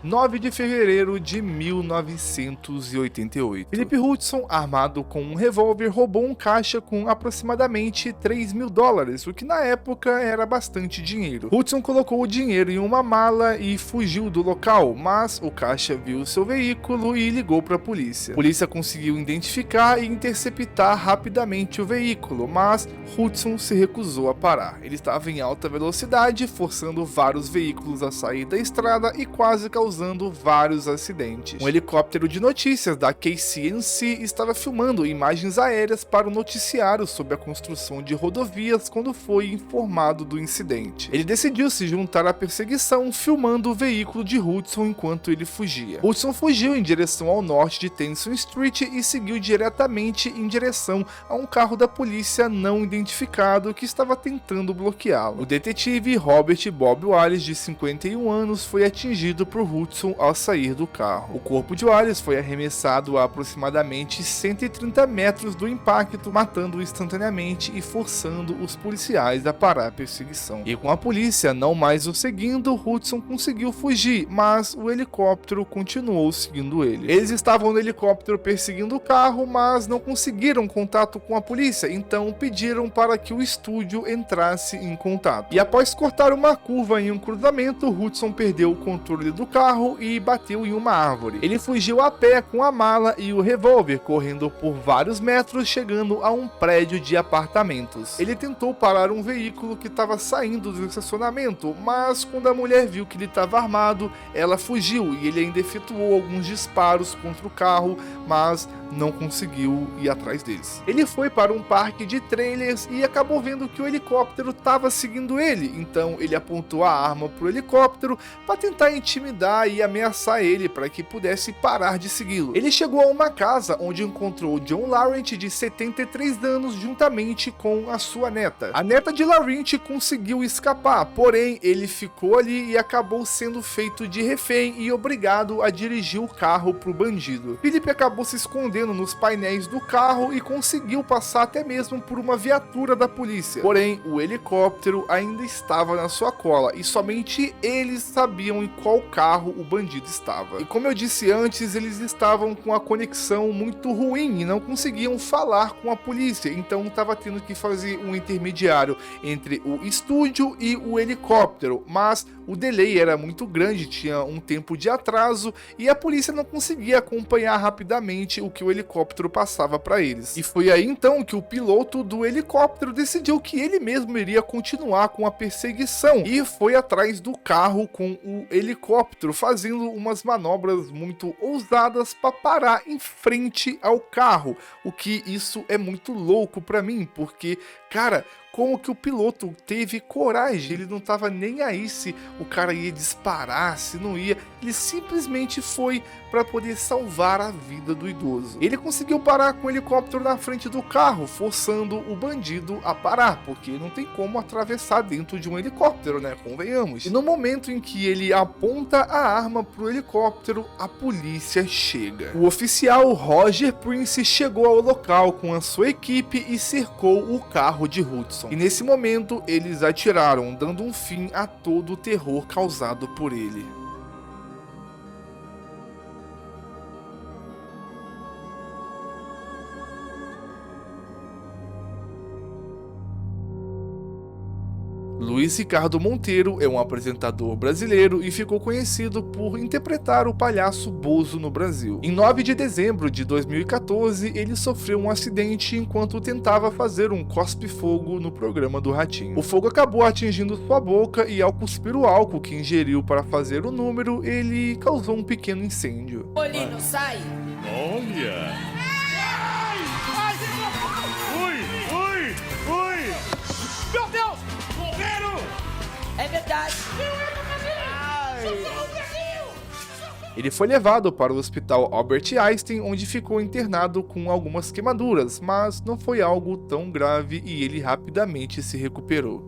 9 de fevereiro de 1988. Philip Hudson, armado com um revólver, roubou um caixa com aproximadamente $3.000, o que na época era bastante dinheiro. Hudson colocou o dinheiro em uma mala e fugiu do local, mas o caixa viu seu veículo e ligou para a polícia. A polícia conseguiu identificar e interceptar rapidamente o veículo, mas Hudson se recusou a parar. Ele estava em alta velocidade, forçando vários veículos a sair da estrada e quase causando vários acidentes. Um helicóptero de notícias da KCNC estava filmando imagens aéreas para o noticiário sobre a construção de rodovias quando foi informado do incidente. Ele decidiu se juntar à perseguição, filmando o veículo de Hudson enquanto ele fugia. Hudson fugiu em direção ao norte de Tennyson Street e seguiu diretamente em direção a um carro da polícia não identificado que estava tentando bloqueá-lo. O detetive Robert Bob Wallace, de 51 anos, foi atingido por Hudson ao sair do carro. O corpo de Wallace foi arremessado a aproximadamente 130 metros do impacto, matando-o instantaneamente e forçando os policiais a parar a perseguição. E com a polícia não mais o seguindo, Hudson conseguiu fugir, mas o helicóptero continuou seguindo ele. Eles estavam no helicóptero perseguindo o carro, mas não conseguiram contato com a polícia, então pediram para que o estúdio entrasse em contato. E após cortar uma curva em um cruzamento, Hudson perdeu o controle do carro e bateu em uma árvore. Ele fugiu a pé com a mala e o revólver, correndo por vários metros, chegando a um prédio de apartamentos. Ele tentou parar um veículo que estava saindo do estacionamento, mas quando a mulher viu que ele estava armado, ela fugiu e ele ainda efetuou alguns disparos contra o carro, mas não conseguiu ir atrás deles. Ele foi para um parque de trailers e acabou vendo que o helicóptero estava seguindo ele, então ele apontou a arma para o helicóptero para tentar intimidar e ameaçar ele para que pudesse parar de segui-lo. Ele chegou a uma casa onde encontrou John Laurent, de 73 anos, juntamente com a sua neta. A neta de Laurent conseguiu escapar, porém ele ficou ali e acabou sendo feito de refém e obrigado a dirigir o carro para o bandido. Philip acabou se escondendo nos painéis do carro e conseguiu passar até mesmo por uma viatura da polícia. Porém, o helicóptero ainda estava na sua cola e somente eles sabiam em qual carro o bandido estava. E como eu disse antes, eles estavam com a conexão muito ruim e não conseguiam falar com a polícia, então estava tendo que fazer um intermediário entre o estúdio e o helicóptero, mas o delay era muito grande, tinha um tempo de atraso e a polícia não conseguia acompanhar rapidamente o que o helicóptero passava para eles. E foi aí então que o piloto do helicóptero decidiu que ele mesmo iria continuar com a perseguição e foi atrás do carro com o helicóptero, fazendo umas manobras muito ousadas para parar em frente ao carro, o que isso é muito louco para mim, porque, cara, como que o piloto teve coragem? Ele não tava nem aí se o cara ia disparar, se não ia. Ele simplesmente foi para poder salvar a vida do idoso. Ele conseguiu parar com o helicóptero na frente do carro, forçando o bandido a parar, porque não tem como atravessar dentro de um helicóptero, né? Convenhamos. E no momento em que ele aponta a arma pro helicóptero, a polícia chega. O oficial Roger Prince chegou ao local com a sua equipe e cercou o carro de Hudson. E nesse momento eles atiraram, dando um fim a todo o terror causado por ele. Luiz Ricardo Monteiro é um apresentador brasileiro e ficou conhecido por interpretar o palhaço Bozo no Brasil. Em 9 de dezembro de 2014, ele sofreu um acidente enquanto tentava fazer um cospe-fogo no programa do Ratinho. O fogo acabou atingindo sua boca e, ao cuspir o álcool que ingeriu para fazer o número, ele causou um pequeno incêndio. Olhinho, sai! Olha! Meu Deus! É verdade! Ele foi levado para o hospital Albert Einstein, onde ficou internado com algumas queimaduras, mas não foi algo tão grave e ele rapidamente se recuperou.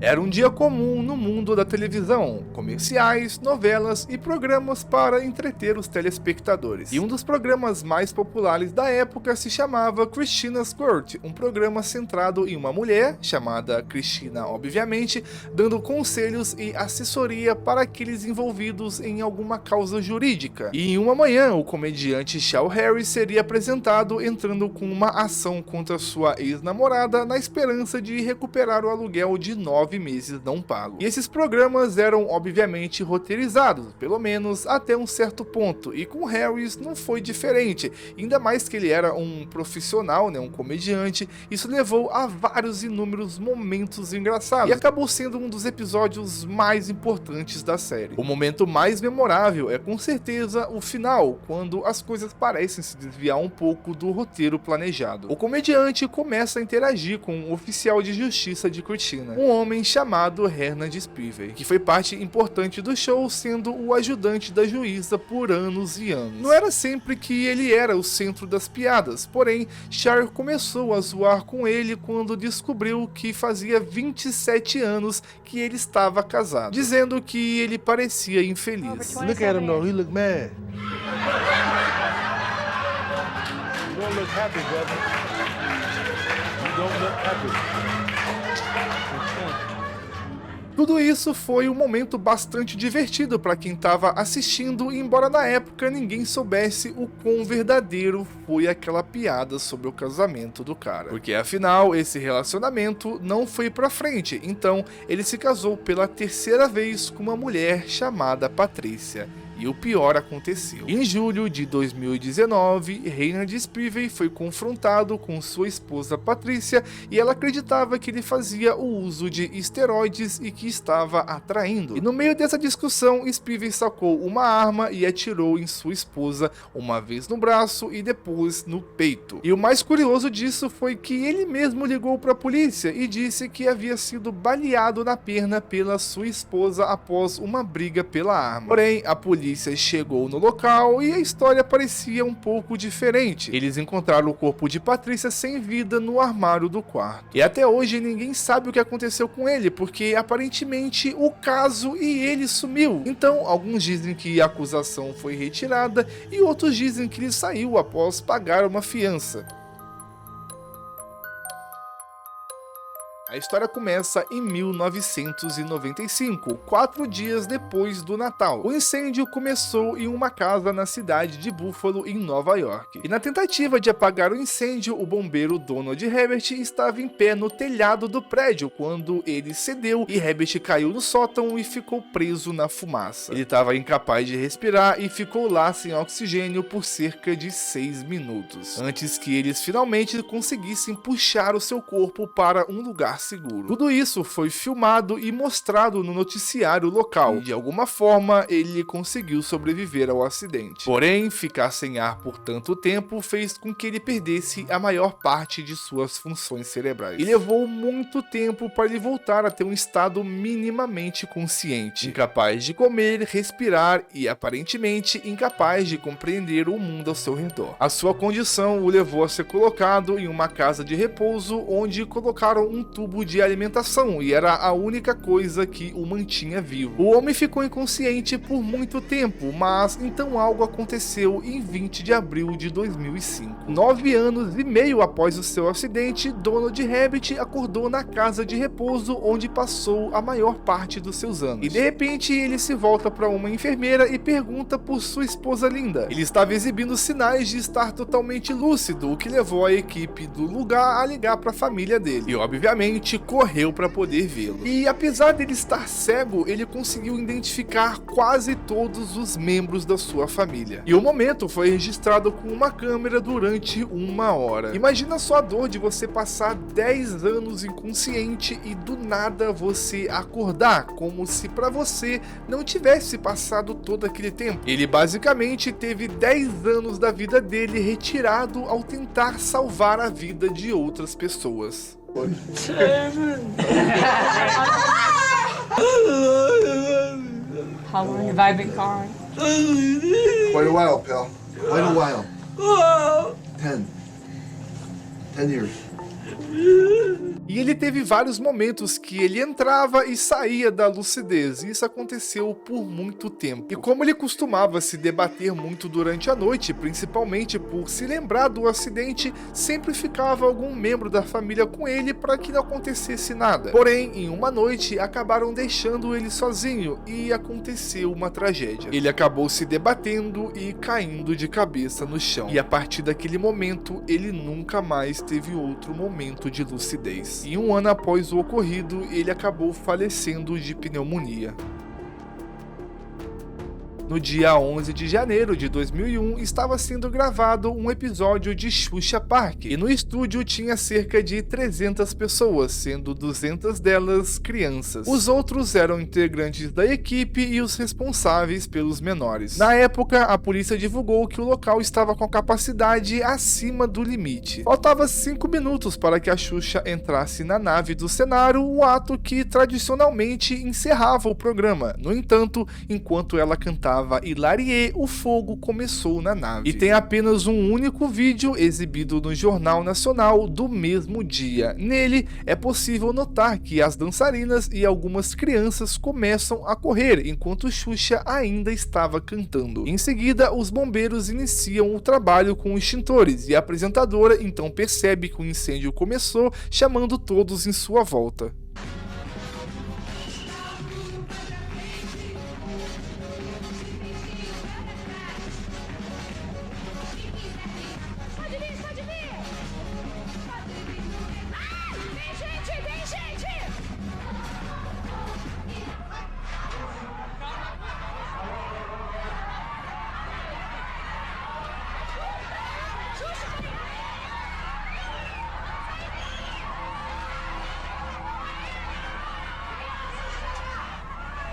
Era um dia comum no mundo da televisão, comerciais, novelas e programas para entreter os telespectadores. E um dos programas mais populares da época se chamava Christina's Court, um programa centrado em uma mulher, chamada Christina obviamente, dando conselhos e assessoria para aqueles envolvidos em alguma causa jurídica. E em uma manhã, o comediante Shaw Harris seria apresentado entrando com uma ação contra sua ex-namorada na esperança de recuperar o aluguel de 9 meses não pago. E esses programas eram obviamente roteirizados, pelo menos até um certo ponto, e com Harris não foi diferente, ainda mais que ele era um profissional, um comediante. Isso levou a vários inúmeros momentos engraçados, e acabou sendo um dos episódios mais importantes da série. O momento mais memorável é com certeza o final, quando as coisas parecem se desviar um pouco do roteiro planejado. O comediante começa a interagir com um oficial de justiça de Christina, um homem chamado Hernand Spivey, que foi parte importante do show, sendo o ajudante da juíza por anos e anos. Não era sempre que ele era o centro das piadas, porém Char começou a zoar com ele quando descobriu que fazia 27 anos que ele estava casado, dizendo que ele parecia infeliz. Look at him though, he look mad. You don't look happy, brother. You don't look happy. Tudo isso foi um momento bastante divertido para quem estava assistindo, embora na época ninguém soubesse o quão verdadeiro foi aquela piada sobre o casamento do cara. Porque afinal, esse relacionamento não foi pra frente, então ele se casou pela terceira vez com uma mulher chamada Patrícia. E o pior aconteceu. Em julho de 2019, Hernand Spivey foi confrontado com sua esposa Patrícia e ela acreditava que ele fazia o uso de esteroides e que estava atraindo. E no meio dessa discussão, Spivey sacou uma arma e atirou em sua esposa, uma vez no braço e depois no peito. E o mais curioso disso foi que ele mesmo ligou para a polícia e disse que havia sido baleado na perna pela sua esposa após uma briga pela arma. Porém, a polícia chegou no local e a história parecia um pouco diferente. Eles encontraram o corpo de Patrícia sem vida no armário do quarto. E até hoje ninguém sabe o que aconteceu com ele, porque aparentemente o caso e ele sumiu. Então, alguns dizem que a acusação foi retirada e outros dizem que ele saiu após pagar uma fiança. A história começa em 1995, 4 dias depois do Natal. O incêndio começou em uma casa na cidade de Buffalo, em Nova York. E na tentativa de apagar o incêndio, o bombeiro Donald Herbert estava em pé no telhado do prédio quando ele cedeu e Herbert caiu no sótão e ficou preso na fumaça. Ele estava incapaz de respirar e ficou lá sem oxigênio por cerca de 6 minutos, antes que eles finalmente conseguissem puxar o seu corpo para um lugar seguro. Tudo isso foi filmado e mostrado no noticiário local, e de alguma forma ele conseguiu sobreviver ao acidente. Porém, ficar sem ar por tanto tempo fez com que ele perdesse a maior parte de suas funções cerebrais. E levou muito tempo para ele voltar a ter um estado minimamente consciente, incapaz de comer, respirar e aparentemente incapaz de compreender o mundo ao seu redor. A sua condição o levou a ser colocado em uma casa de repouso onde colocaram um tubo de alimentação e era a única coisa que o mantinha vivo. O homem ficou inconsciente por muito tempo, mas então algo aconteceu em 20 de abril de 2005. 9 anos e meio após o seu acidente, Donald Herbert acordou na casa de repouso onde passou a maior parte dos seus anos. E de repente ele se volta para uma enfermeira e pergunta por sua esposa linda. Ele estava exibindo sinais de estar totalmente lúcido, o que levou a equipe do lugar a ligar para a família dele. E obviamente correu para poder vê-lo. E apesar dele estar cego, ele conseguiu identificar quase todos os membros da sua família. E o momento foi registrado com uma câmera durante 1 hora. Imagina só a dor de você passar 10 anos inconsciente e do nada você acordar, como se para você não tivesse passado todo aquele tempo. Ele basicamente teve 10 anos da vida dele retirado ao tentar salvar a vida de outras pessoas. How long have I been gone? Quite a while, pal. Quite a while. 10 years. E E ele teve vários momentos que ele entrava e saía da lucidez, e isso aconteceu por muito tempo. E como ele costumava se debater muito durante a noite, principalmente por se lembrar do acidente, sempre ficava algum membro da família com ele para que não acontecesse nada. Porém, em uma noite, acabaram deixando ele sozinho e aconteceu uma tragédia. Ele acabou se debatendo e caindo de cabeça no chão. E a partir daquele momento, ele nunca mais teve outro momento de lucidez. E um ano após o ocorrido, ele acabou falecendo de pneumonia. No dia 11 de janeiro de 2001, estava sendo gravado um episódio de Xuxa Park, e no estúdio tinha cerca de 300 pessoas, sendo 200 delas crianças. Os outros eram integrantes da equipe e os responsáveis pelos menores. Na época, a polícia divulgou que o local estava com capacidade acima do limite. Faltava 5 minutos para que a Xuxa entrasse na nave do cenário, o ato que tradicionalmente encerrava o programa. No entanto, enquanto ela cantava Hilarie, o fogo começou na nave. E tem apenas um único vídeo exibido no Jornal Nacional do mesmo dia. Nele, é possível notar que as dançarinas e algumas crianças começam a correr, enquanto Xuxa ainda estava cantando. Em seguida, os bombeiros iniciam o trabalho com extintores, e a apresentadora então percebe que o incêndio começou, chamando todos em sua volta. Pode vir! Ah, vem gente!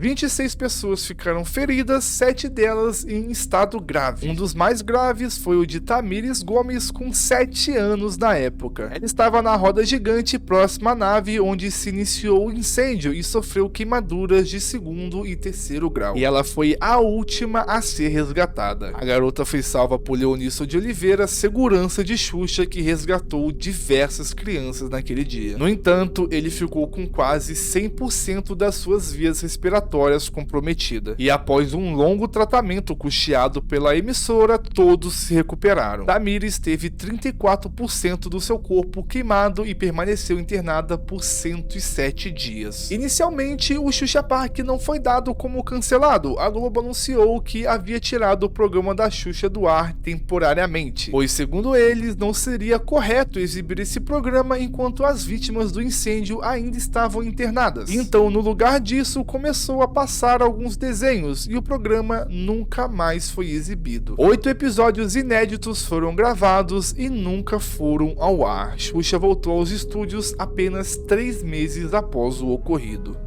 26 pessoas ficaram feridas, 7 delas em estado grave. Um dos mais graves foi o de Tamires Gomes, com 7 anos na época. Ela estava na roda gigante próxima à nave onde se iniciou o incêndio e sofreu queimaduras de 2º e 3º grau. E ela foi a última a ser resgatada. A garota foi salva por Leonício de Oliveira, segurança de Xuxa, que resgatou diversas crianças naquele dia. No entanto, ele ficou com quase 100% das suas vias respiratórias comprometidas. E após um longo tratamento custeado pela emissora, todos se recuperaram. Tamires teve 34% do seu corpo queimado e permaneceu internada por 107 dias. Inicialmente, o Xuxa Park não foi dado como cancelado. A Globo anunciou que havia tirado o programa da Xuxa do ar temporariamente, pois, segundo eles, não seria correto exibir esse programa enquanto as vítimas do incêndio ainda estavam internadas. Então, no lugar disso, começou a passar alguns desenhos e o programa nunca mais foi exibido. 8 episódios inéditos foram gravados e nunca foram ao ar. Xuxa voltou aos estúdios apenas 3 meses após o ocorrido.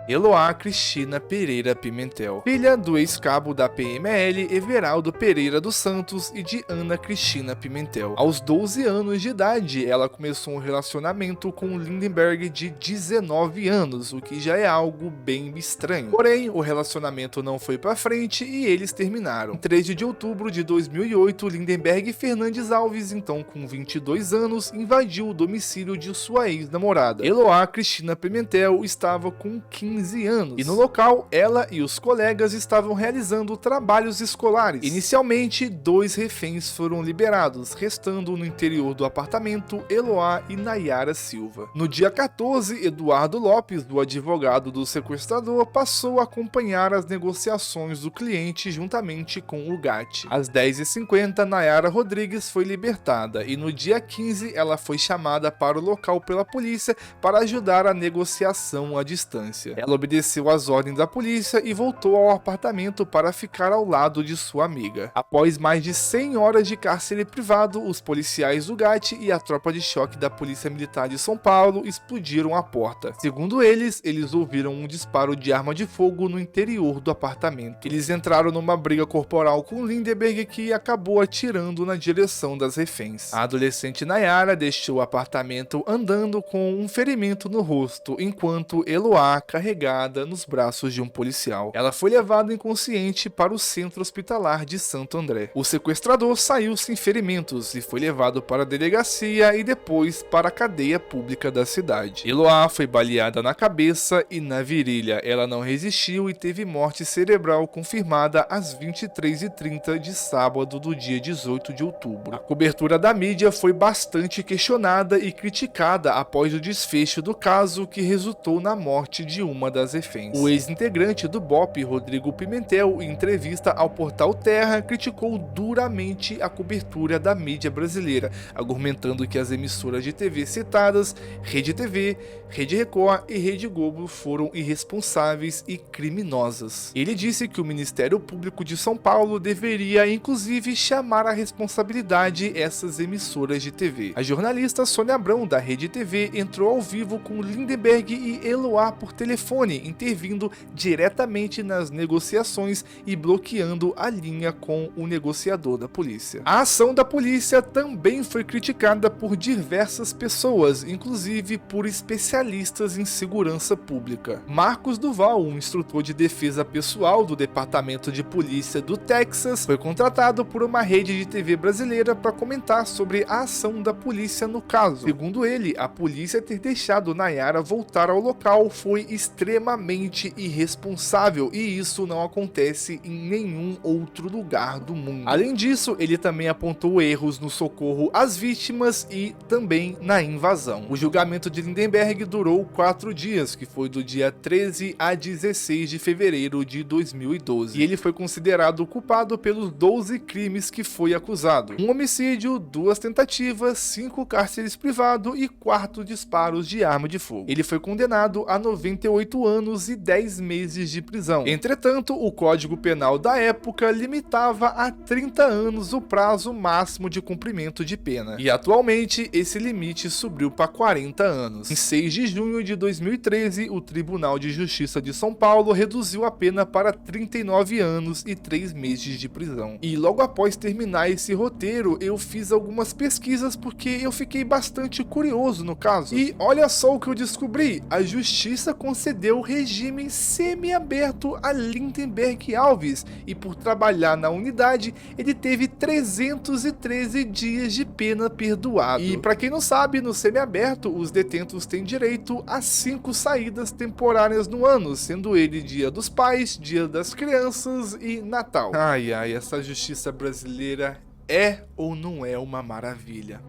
Eloá Cristina Pereira Pimentel, filha do ex-cabo da PML Everaldo Pereira dos Santos e de Ana Cristina Pimentel. Aos 12 anos de idade, ela começou um relacionamento com Lindenberg de 19 anos, o que já é algo bem estranho. Porém, o relacionamento não foi pra frente e eles terminaram. Em 13 de outubro de 2008, Lindenberg Fernandes Alves, então com 22 anos, invadiu o domicílio de sua ex-namorada. Eloá Cristina Pimentel estava com 15 anos, e no local, ela e os colegas estavam realizando trabalhos escolares. Inicialmente, 2 reféns foram liberados, restando no interior do apartamento Eloá e Nayara Silva. No dia 14, Eduardo Lopes, o advogado do sequestrador, passou a acompanhar as negociações do cliente juntamente com o GAT. Às 10h50, Nayara Rodrigues foi libertada, e no dia 15, ela foi chamada para o local pela polícia para ajudar a negociação à distância. Ela obedeceu às ordens da polícia e voltou ao apartamento para ficar ao lado de sua amiga. Após mais de 100 horas de cárcere privado, os policiais do GAT e a tropa de choque da Polícia Militar de São Paulo explodiram a porta. Segundo eles ouviram um disparo de arma de fogo no interior do apartamento. Eles entraram numa briga corporal com Lindenberg, que acabou atirando na direção das reféns. A adolescente Nayara deixou o apartamento andando com um ferimento no rosto, enquanto Eloá carregava carregada nos braços de um policial. Ela foi levada inconsciente para o centro hospitalar de Santo André. O sequestrador saiu sem ferimentos e foi levado para a delegacia e depois para a cadeia pública da cidade. Eloá foi baleada na cabeça e na virilha. Ela não resistiu e teve morte cerebral confirmada às 23h30 de sábado do dia 18 de outubro. A cobertura da mídia foi bastante questionada e criticada após o desfecho do caso, que resultou na morte de uma das reféns. O ex-integrante do BOPE, Rodrigo Pimentel, em entrevista ao portal Terra, criticou duramente a cobertura da mídia brasileira, argumentando que as emissoras de TV citadas, Rede TV, Rede Record e Rede Globo, foram irresponsáveis e criminosas. Ele disse que o Ministério Público de São Paulo deveria inclusive chamar à responsabilidade essas emissoras de TV. A jornalista Sônia Abrão, da Rede TV, entrou ao vivo com Lindenberg e Eloá por telefone, intervindo diretamente nas negociações e bloqueando a linha com o negociador da polícia. A ação da polícia também foi criticada por diversas pessoas, inclusive por especialistas em segurança pública. Marcos Duval, um instrutor de defesa pessoal do Departamento de Polícia do Texas, foi contratado por uma rede de TV brasileira para comentar sobre a ação da polícia no caso. Segundo ele, a polícia ter deixado Nayara voltar ao local foi extremamente irresponsável e isso não acontece em nenhum outro lugar do mundo. Além disso, ele também apontou erros no socorro às vítimas e também na invasão. O julgamento de Lindenberg durou 4 dias, que foi do dia 13 a 16 de fevereiro de 2012, e ele foi considerado culpado pelos 12 crimes que foi acusado: um homicídio, 2 tentativas, 5 cárceres privados e 4 disparos de arma de fogo. Ele foi condenado a 98 anos e 10 meses de prisão. Entretanto, o Código Penal da época limitava a 30 anos o prazo máximo de cumprimento de pena, e atualmente esse limite subiu para 40 anos. Em 6 de junho de 2013, o Tribunal de Justiça de São Paulo reduziu a pena para 39 anos e 3 meses de prisão. E logo após terminar esse roteiro, eu fiz algumas pesquisas porque eu fiquei bastante curioso no caso. E olha só o que eu descobri: a justiça concedeu regime semiaberto a Lindenberg Alves, e por trabalhar na unidade, ele teve 313 dias de pena perdoado. E para quem não sabe, no semiaberto, os detentos têm direito a 5 saídas temporárias no ano, sendo ele Dia dos Pais, Dia das Crianças e Natal. Ai, essa justiça brasileira é ou não é uma maravilha?